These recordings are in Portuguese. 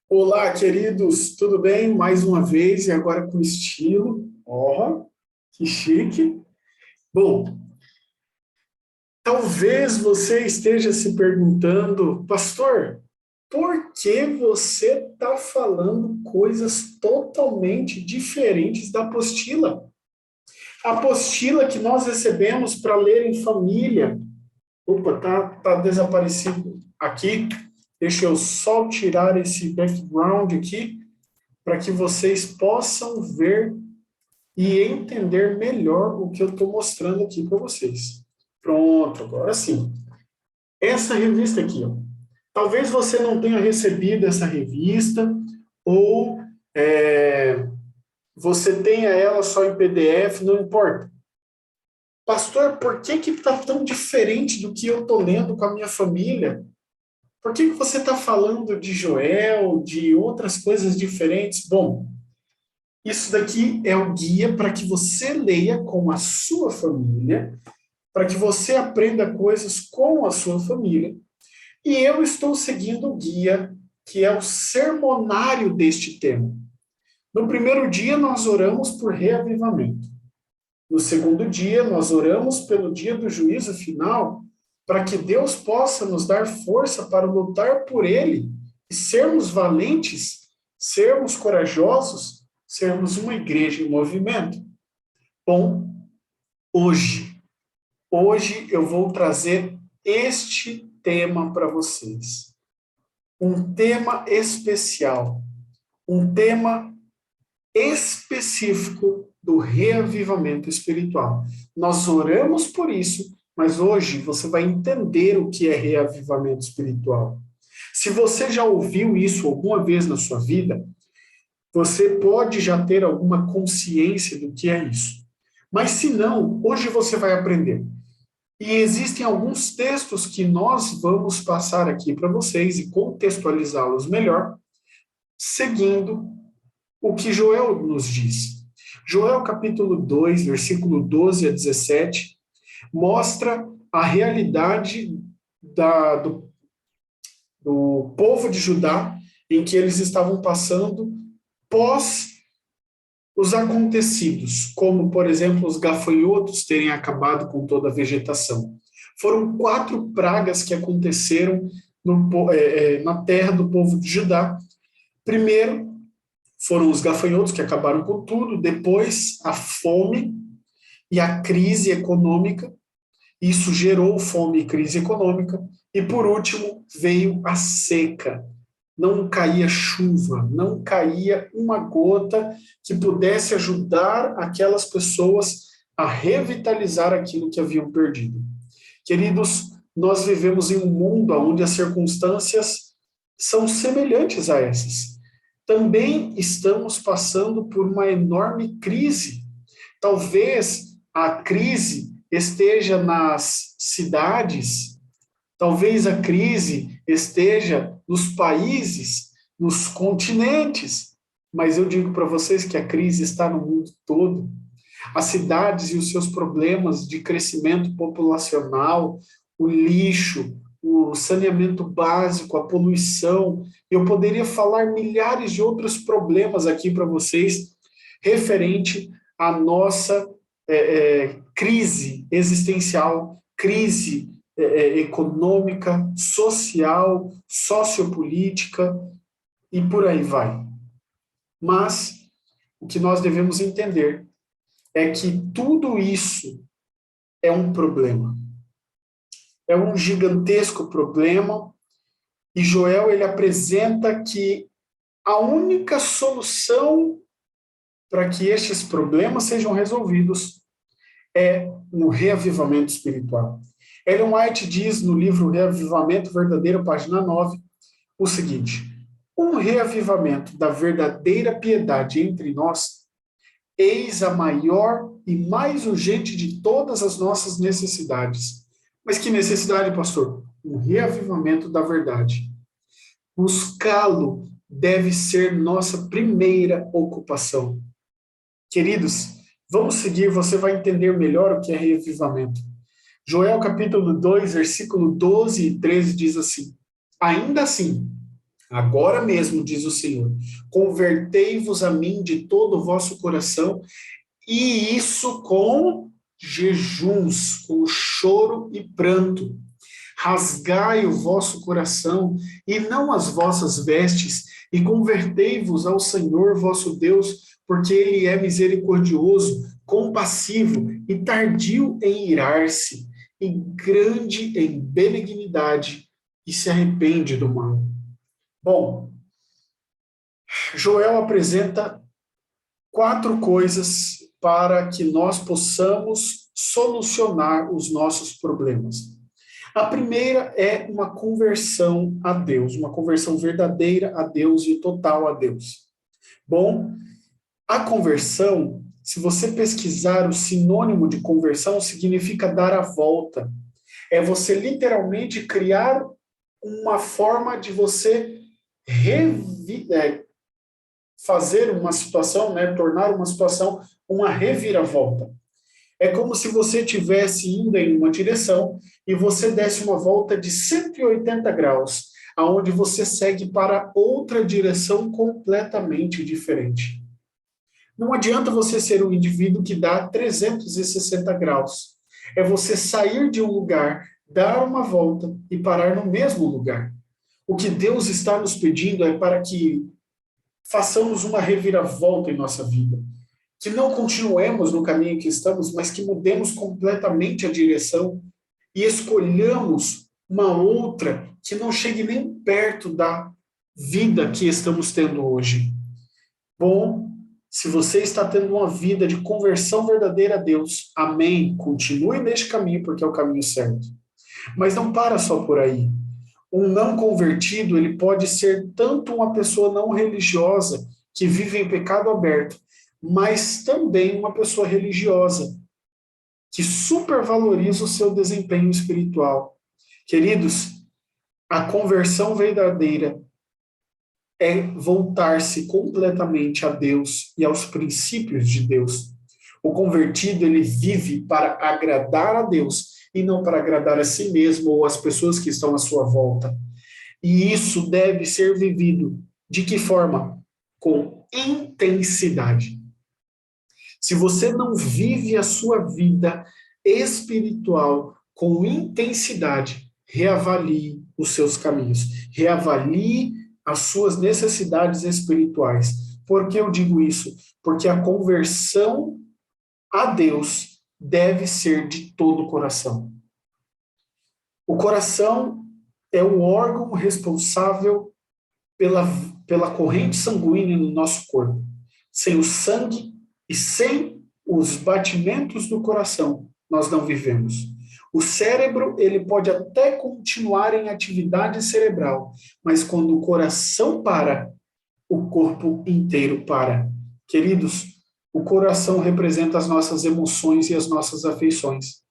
Olá, queridos, tudo bem? Mais uma vez e agora com estilo. Ó, que chique. Bom, talvez você esteja se perguntando, pastor, por que você está falando coisas totalmente diferentes da apostila? A apostila que nós recebemos para ler em família. Opa, tá desaparecido aqui. Deixa eu só tirar esse background aqui para que vocês possam ver e entender melhor o que eu estou mostrando aqui para vocês. Pronto, agora sim. Essa revista aqui, ó. Talvez você não tenha recebido essa revista ou você tenha ela só em PDF, não importa. Pastor, por que está tão diferente do que eu estou lendo com a minha família? Por que você está falando de Joel, de outras coisas diferentes? Bom, isso daqui é o guia para que você leia com a sua família, para que você aprenda coisas com a sua família. E eu estou seguindo o guia, que é o sermonário deste tema. No primeiro dia, nós oramos por reavivamento. No segundo dia, nós oramos pelo dia do juízo final, para que Deus possa nos dar força para lutar por ele e sermos valentes, sermos corajosos, sermos uma igreja em movimento. Bom, hoje eu vou trazer este tema para vocês. Um tema especial, um tema específico do reavivamento espiritual. Nós oramos por isso, mas hoje você vai entender o que é reavivamento espiritual. Se você já ouviu isso alguma vez na sua vida, você pode já ter alguma consciência do que é isso. Mas se não, hoje você vai aprender. E existem alguns textos que nós vamos passar aqui para vocês e contextualizá-los melhor, seguindo o que Joel nos diz. Joel capítulo 2, versículo 12 a 17, mostra a realidade do povo de Judá em que eles estavam passando pós os acontecidos, como, por exemplo, os gafanhotos terem acabado com toda a vegetação. Foram 4 pragas que aconteceram na terra do povo de Judá. Primeiro, foram os gafanhotos que acabaram com tudo, depois a fome e a crise econômica, isso gerou fome e crise econômica, e por último veio a seca. Não caía chuva, não caía uma gota que pudesse ajudar aquelas pessoas a revitalizar aquilo que haviam perdido. Queridos, nós vivemos em um mundo onde as circunstâncias são semelhantes a essas. Também estamos passando por uma enorme crise. Talvez a crise esteja nas cidades, talvez a crise esteja nos países, nos continentes, mas eu digo para vocês que a crise está no mundo todo. As cidades e os seus problemas de crescimento populacional, o lixo, o saneamento básico, a poluição. Eu poderia falar milhares de outros problemas aqui para vocês referente à nossa crise existencial, crise econômica, social, sociopolítica e por aí vai. Mas o que nós devemos entender é que tudo isso é um problema. É um gigantesco problema e Joel ele apresenta que a única solução para que estes problemas sejam resolvidos é um reavivamento espiritual. Ellen White diz no livro Reavivamento Verdadeiro, página 9, o seguinte: um reavivamento da verdadeira piedade entre nós, eis a maior e mais urgente de todas as nossas necessidades. Mas que necessidade, pastor? Um reavivamento da verdade. Buscá-lo deve ser nossa primeira ocupação. Queridos, vamos seguir, você vai entender melhor o que é reavivamento. Joel capítulo 2, versículo 12 e 13 diz assim: ainda assim, Agora mesmo, diz o Senhor, convertei-vos a mim de todo o vosso coração, e isso com jejuns, com choro e pranto. Rasgai o vosso coração e não as vossas vestes, e convertei-vos ao Senhor vosso Deus, porque ele é misericordioso, compassivo e tardio em irar-se, e grande em benignidade, e se arrepende do mal. Bom, Joel apresenta 4 coisas para que nós possamos solucionar os nossos problemas. A primeira é uma conversão a Deus, uma conversão verdadeira a Deus e total a Deus. Bom, a conversão, se você pesquisar o sinônimo de conversão, significa dar a volta. É você literalmente criar uma forma de você fazer uma situação, né, tornar uma situação uma reviravolta. É como se você estivesse indo em uma direção e você desse uma volta de 180 graus, aonde você segue para outra direção completamente diferente. Não adianta você ser um indivíduo que dá 360 graus. É você sair de um lugar, dar uma volta e parar no mesmo lugar. O que Deus está nos pedindo é para que façamos uma reviravolta em nossa vida. Que não continuemos no caminho que estamos, mas que mudemos completamente a direção e escolhamos uma outra que não chegue nem perto da vida que estamos tendo hoje. Bom, se você está tendo uma vida de conversão verdadeira a Deus, amém, continue neste caminho, porque é o caminho certo. Mas não para só por aí. Um não convertido, ele pode ser tanto uma pessoa não religiosa, que vive em pecado aberto, mas também uma pessoa religiosa, que supervaloriza o seu desempenho espiritual. Queridos, a conversão verdadeira é voltar-se completamente a Deus e aos princípios de Deus. O convertido, ele vive para agradar a Deus e não para agradar a si mesmo ou as pessoas que estão à sua volta. E isso deve ser vivido de que forma? Com intensidade. Se você não vive a sua vida espiritual com intensidade, reavalie os seus caminhos, reavalie as suas necessidades espirituais. Por que eu digo isso? Porque a conversão a Deus deve ser de todo o coração. O coração é o órgão responsável pela corrente sanguínea no nosso corpo. Sem o sangue e sem os batimentos do coração, nós não vivemos. O cérebro, ele pode até continuar em atividade cerebral, mas quando o coração para, o corpo inteiro para. Queridos, o coração representa as nossas emoções e as nossas afeições.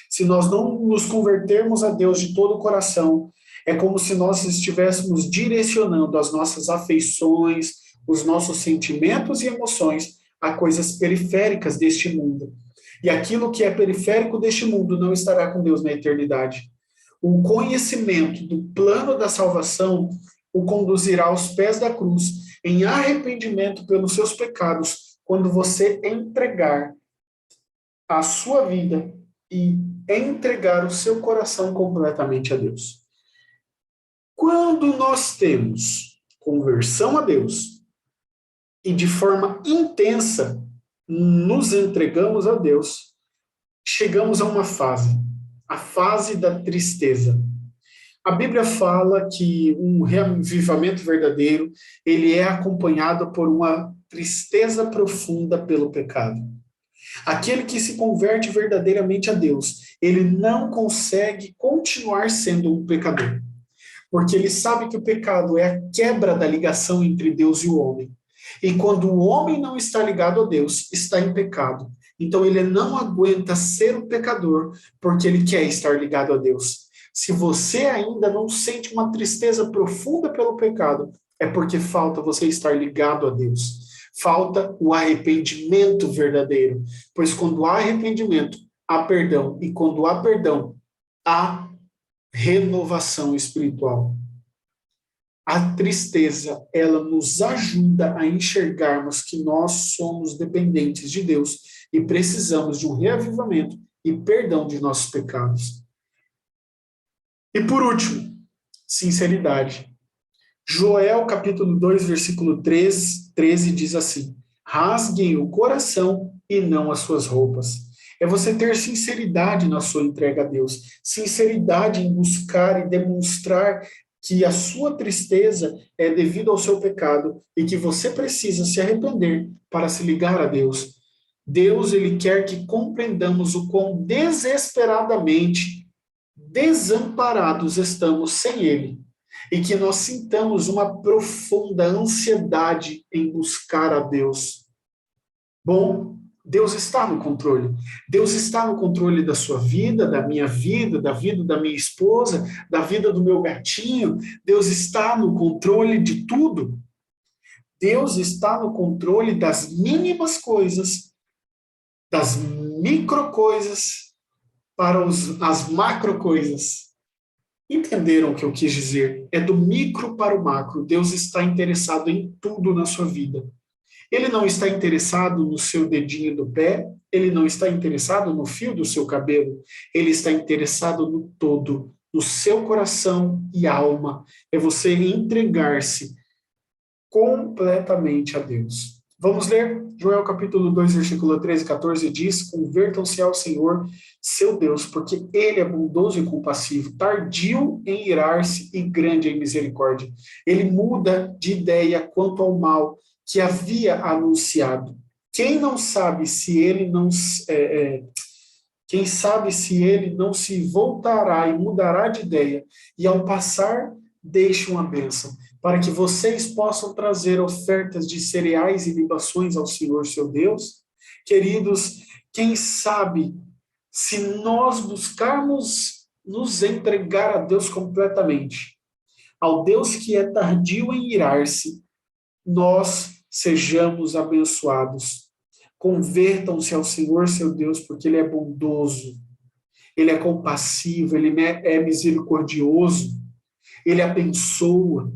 Se nós não nos convertermos a Deus de todo o coração, é como se nós estivéssemos direcionando as nossas afeições, os nossos sentimentos e emoções a coisas periféricas deste mundo. E aquilo que é periférico deste mundo não estará com Deus na eternidade. O conhecimento do plano da salvação o conduzirá aos pés da cruz, em arrependimento pelos seus pecados, quando você entregar a sua vida e entregar o seu coração completamente a Deus. Quando nós temos conversão a Deus e de forma intensa nos entregamos a Deus, chegamos a uma fase, a fase da tristeza. A Bíblia fala que um reavivamento verdadeiro, ele é acompanhado por uma tristeza profunda pelo pecado. Aquele que se converte verdadeiramente a Deus, ele não consegue continuar sendo um pecador, porque ele sabe que o pecado é a quebra da ligação entre Deus e o homem. E quando o homem não está ligado a Deus, está em pecado. Então ele não aguenta ser um pecador, porque ele quer estar ligado a Deus. Se você ainda não sente uma tristeza profunda pelo pecado, é porque falta você estar ligado a Deus. Falta o arrependimento verdadeiro. Pois quando há arrependimento, há perdão. E quando há perdão, há renovação espiritual. A tristeza, ela nos ajuda a enxergarmos que nós somos dependentes de Deus e precisamos de um reavivamento e perdão de nossos pecados. E por último, sinceridade. Joel capítulo 2, versículo 13 diz assim: rasguem o coração e não as suas roupas. É você ter sinceridade na sua entrega a Deus, sinceridade em buscar e demonstrar que a sua tristeza é devido ao seu pecado e que você precisa se arrepender para se ligar a Deus. Deus, ele quer que compreendamos o quão desesperadamente desamparados estamos sem ele e que nós sintamos uma profunda ansiedade em buscar a Deus. Bom, Deus está no controle. Deus está no controle da sua vida, da vida, da vida da minha esposa, da vida do meu gatinho. Deus está no controle de tudo. Deus está no controle das mínimas coisas, das micro coisas para as macro coisas. Entenderam o que eu quis dizer? É do micro para o macro. Deus está interessado em tudo na sua vida. Ele não está interessado no seu dedinho do pé, ele não está interessado no fio do seu cabelo, ele está interessado no todo, no seu coração e alma. É você entregar-se completamente a Deus. Vamos ler Joel capítulo 2, versículo 13 e 14 diz: convertam-se ao Senhor, seu Deus, porque ele é bondoso e compassivo, tardio em irar-se e grande em misericórdia. Ele muda de ideia quanto ao mal que havia anunciado. Quem não sabe se ele não quem sabe se ele não se voltará e mudará de ideia e ao passar deixe uma bênção, para que vocês possam trazer ofertas de cereais e libações ao Senhor seu Deus? Queridos, quem sabe se nós buscarmos nos entregar a Deus completamente, ao Deus que é tardio em irar-se, nós sejamos abençoados. Convertam-se ao Senhor seu Deus, porque ele é bondoso, ele é compassivo, ele é misericordioso, ele abençoa,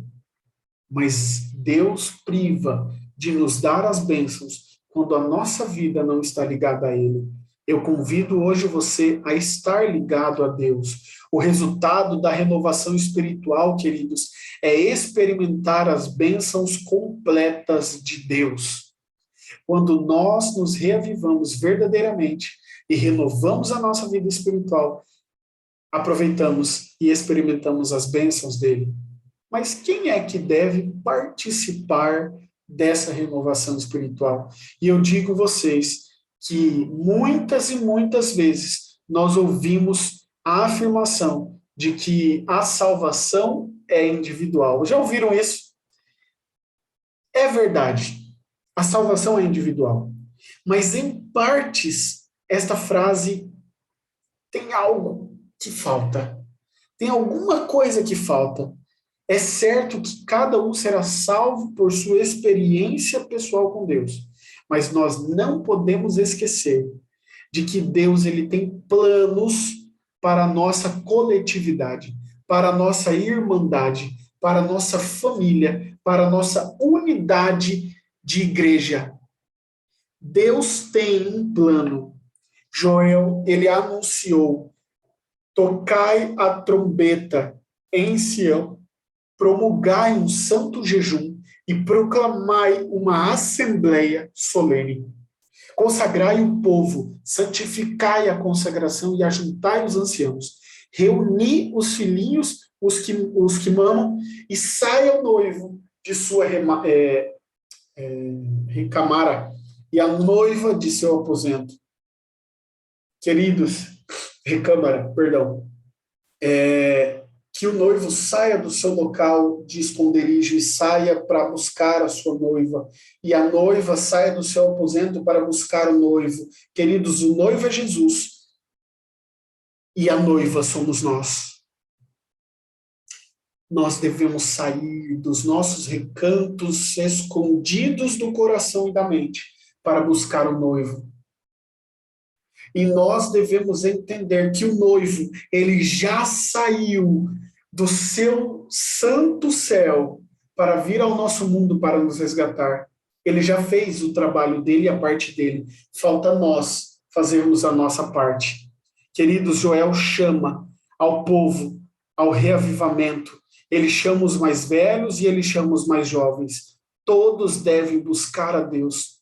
mas Deus priva de nos dar as bênçãos quando a nossa vida não está ligada a ele. Eu convido hoje você a estar ligado a Deus. O resultado da renovação espiritual, queridos, é experimentar as bênçãos completas de Deus. Quando nós nos reavivamos verdadeiramente e renovamos a nossa vida espiritual, aproveitamos e experimentamos as bênçãos dele. Mas quem é que deve participar dessa renovação espiritual? E eu digo vocês que muitas e muitas vezes nós ouvimos a afirmação de que a salvação é individual. Já ouviram isso? É verdade. A salvação é individual. Mas em partes, esta frase tem algo que falta. Tem alguma coisa que falta. É certo que cada um será salvo por sua experiência pessoal com Deus, mas nós não podemos esquecer de que Deus ele tem planos para a nossa coletividade, para a nossa irmandade, para a nossa família, para a nossa unidade de igreja. Deus tem um plano. Joel, ele anunciou: tocai a trombeta em Sião, promulgai um santo jejum e proclamai uma assembleia solene. Consagrai o povo, santificai a consagração e ajuntai os anciãos. Reuni os filhinhos, os que mamam, e saia o noivo de sua recamara e a noiva de seu aposento. Queridos, recâmara, perdão. Que o noivo saia do seu local de esconderijo e saia para buscar a sua noiva, e a noiva saia do seu aposento para buscar o noivo. Queridos, o noivo é Jesus, e a noiva somos nós. Nós devemos sair dos nossos recantos escondidos do coração e da mente para buscar o noivo. E nós devemos entender que o noivo, ele já saiu do seu santo céu para vir ao nosso mundo para nos resgatar. Ele já fez o trabalho dele e a parte dele. Falta nós fazermos a nossa parte. Queridos, Joel chama ao povo ao reavivamento. Ele chama os mais velhos e ele chama os mais jovens. Todos devem buscar a Deus.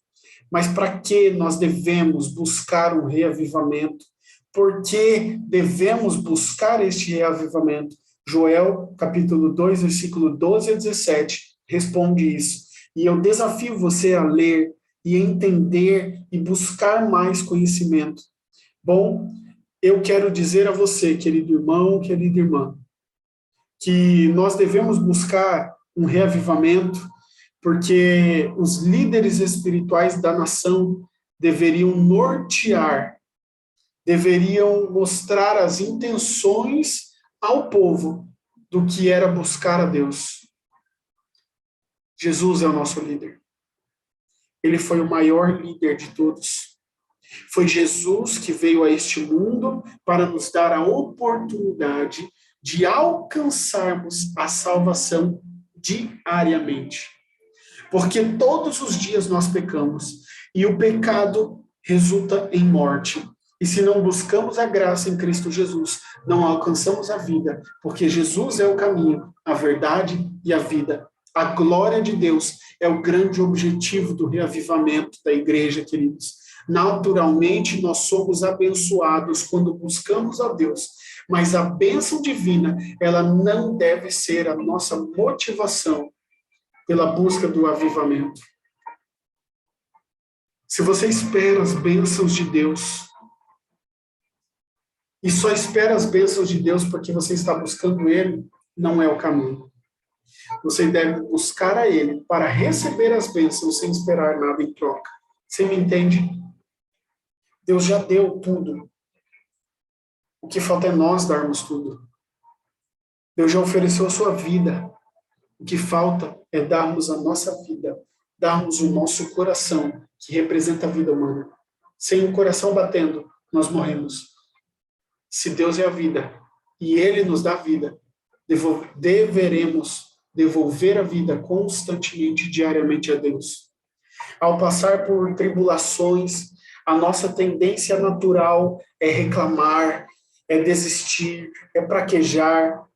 Mas para que nós devemos buscar um reavivamento? Por que devemos buscar este reavivamento? Joel, capítulo 2, versículo 12 a 17, responde isso. E eu desafio você a ler e entender e buscar mais conhecimento. Bom, eu quero dizer a você, querido irmão, querida irmã, que nós devemos buscar um reavivamento, porque os líderes espirituais da nação deveriam nortear, deveriam mostrar as intenções ao povo do que era buscar a Deus. Jesus é o nosso líder. Ele foi o maior líder de todos. Foi Jesus que veio a este mundo para nos dar a oportunidade de alcançarmos a salvação diariamente. Porque todos os dias nós pecamos e o pecado resulta em morte. E se não buscamos a graça em Cristo Jesus, não alcançamos a vida, porque Jesus é o caminho, a verdade e a vida. A glória de Deus é o grande objetivo do reavivamento da igreja, queridos. Naturalmente, nós somos abençoados quando buscamos a Deus, mas a bênção divina, ela não deve ser a nossa motivação pela busca do avivamento. Se você espera as bênçãos de Deus, e só espera as bênçãos de Deus porque você está buscando Ele, não é o caminho. Você deve buscar a Ele para receber as bênçãos sem esperar nada em troca. Você me entende? Deus já deu tudo. O que falta é nós darmos tudo. Deus já ofereceu a sua vida. O que falta é darmos a nossa vida, darmos o nosso coração, que representa a vida humana. Sem o coração batendo, nós morremos. Se Deus é a vida e Ele nos dá vida, deveremos devolver a vida constantemente, diariamente a Deus. Ao passar por tribulações, a nossa tendência natural é reclamar, é desistir, é praguejar,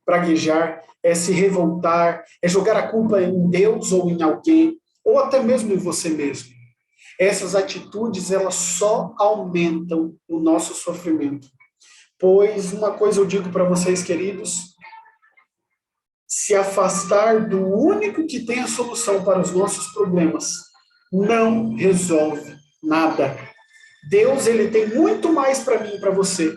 é se revoltar, é jogar a culpa em Deus ou em alguém, ou até mesmo em você mesmo. Essas atitudes, elas só aumentam o nosso sofrimento. Pois uma coisa eu digo para vocês, queridos, se afastar do único que tem a solução para os nossos problemas não resolve nada. Deus, ele tem muito mais para mim e para você.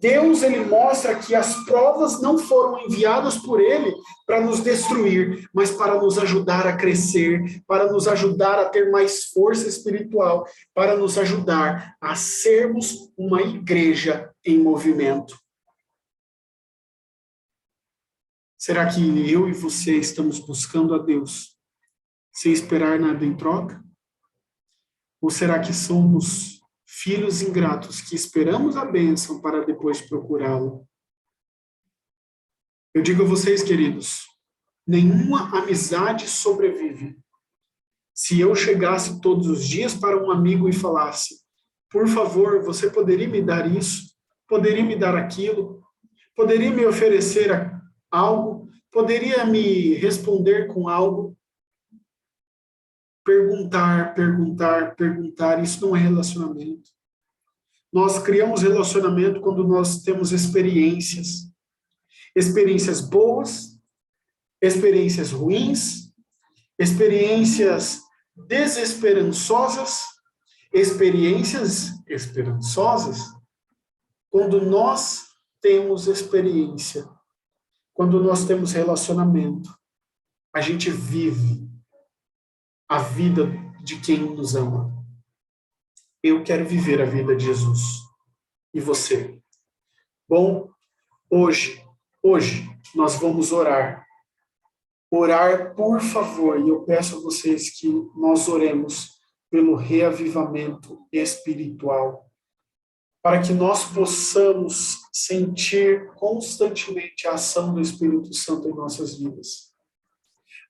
Deus, ele mostra que as provas não foram enviadas por ele para nos destruir, mas para nos ajudar a crescer, para nos ajudar a ter mais força espiritual, para nos ajudar a sermos uma igreja em movimento. Será que eu e você estamos buscando a Deus sem esperar nada em troca? Ou será que somos filhos ingratos que esperamos a bênção para depois procurá-lo? Eu digo a vocês, queridos, nenhuma amizade sobrevive. Se eu chegasse todos os dias para um amigo e falasse, por favor, você poderia me dar isso? Poderia me dar aquilo? Poderia me oferecer algo? Poderia me responder com algo? Perguntar, isso não é relacionamento. Nós criamos relacionamento quando nós temos experiências. Experiências boas, experiências ruins, experiências desesperançosas, experiências esperançosas. Quando nós temos experiência, quando nós temos relacionamento, a gente vive a vida de quem nos ama. Eu quero viver a vida de Jesus. E você? Bom, hoje nós vamos orar. Orar, por favor, e eu peço a vocês que nós oremos pelo reavivamento espiritual, para que nós possamos sentir constantemente a ação do Espírito Santo em nossas vidas.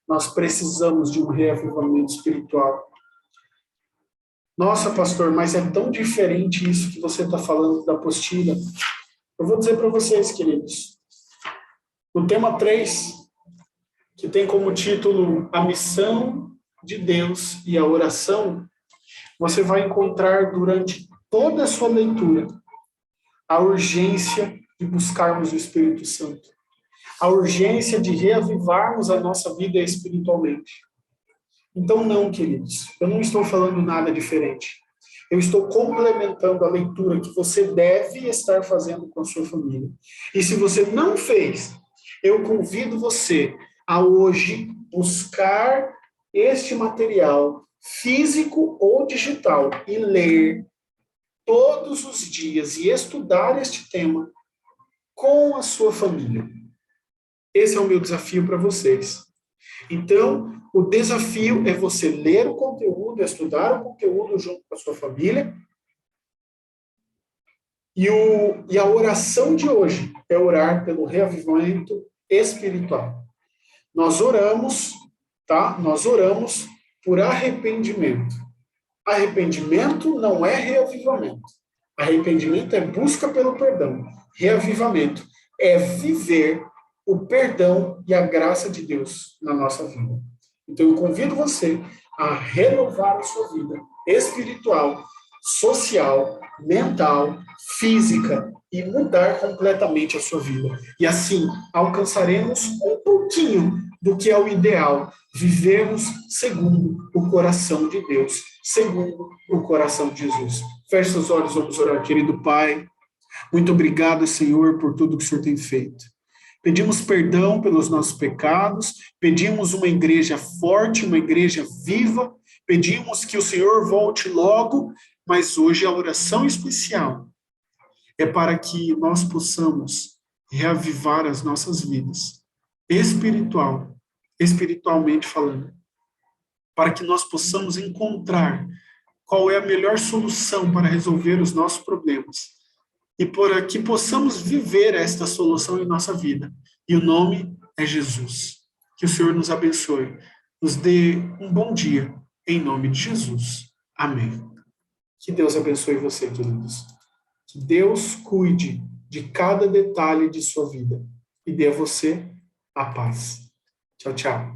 Nós precisamos de um reavivamento espiritual. Nossa, pastor, mas é tão diferente isso que você está falando da apostila. Eu vou dizer para vocês, queridos. No tema 3, que tem como título A Missão de Deus e a Oração, você vai encontrar durante toda a sua leitura a urgência de buscarmos o Espírito Santo, a urgência de reavivarmos a nossa vida espiritualmente. Então, não, queridos, eu não estou falando nada diferente. Eu estou complementando a leitura que você deve estar fazendo com a sua família. E se você não fez, eu convido você a hoje buscar este material físico ou digital e ler todos os dias e estudar este tema com a sua família. Esse é o meu desafio para vocês. Então, o desafio é você ler o conteúdo, estudar o conteúdo junto com a sua família. E a oração de hoje é orar pelo reavivamento espiritual. Nós oramos, tá? Nós oramos por arrependimento. Arrependimento não é reavivamento. Arrependimento é busca pelo perdão. Reavivamento é viver o perdão e a graça de Deus na nossa vida. Então, eu convido você a renovar a sua vida espiritual, social, mental, física e mudar completamente a sua vida. E assim, alcançaremos um pouquinho do que é o ideal, vivermos segundo o coração de Deus, segundo o coração de Jesus. Feche seus olhos, vamos orar. Querido Pai, muito obrigado, Senhor, por tudo que o Senhor tem feito. Pedimos perdão pelos nossos pecados, pedimos uma igreja forte, uma igreja viva, pedimos que o Senhor volte logo, mas hoje a oração especial é para que nós possamos reavivar as nossas vidas, espiritualmente falando, para que nós possamos encontrar qual é a melhor solução para resolver os nossos problemas e para que possamos viver esta solução em nossa vida. E o nome é Jesus. Que o Senhor nos abençoe, nos dê um bom dia, em nome de Jesus. Amém. Que Deus abençoe você, queridos. Que Deus cuide de cada detalhe de sua vida e dê a você a paz. Tchau, tchau.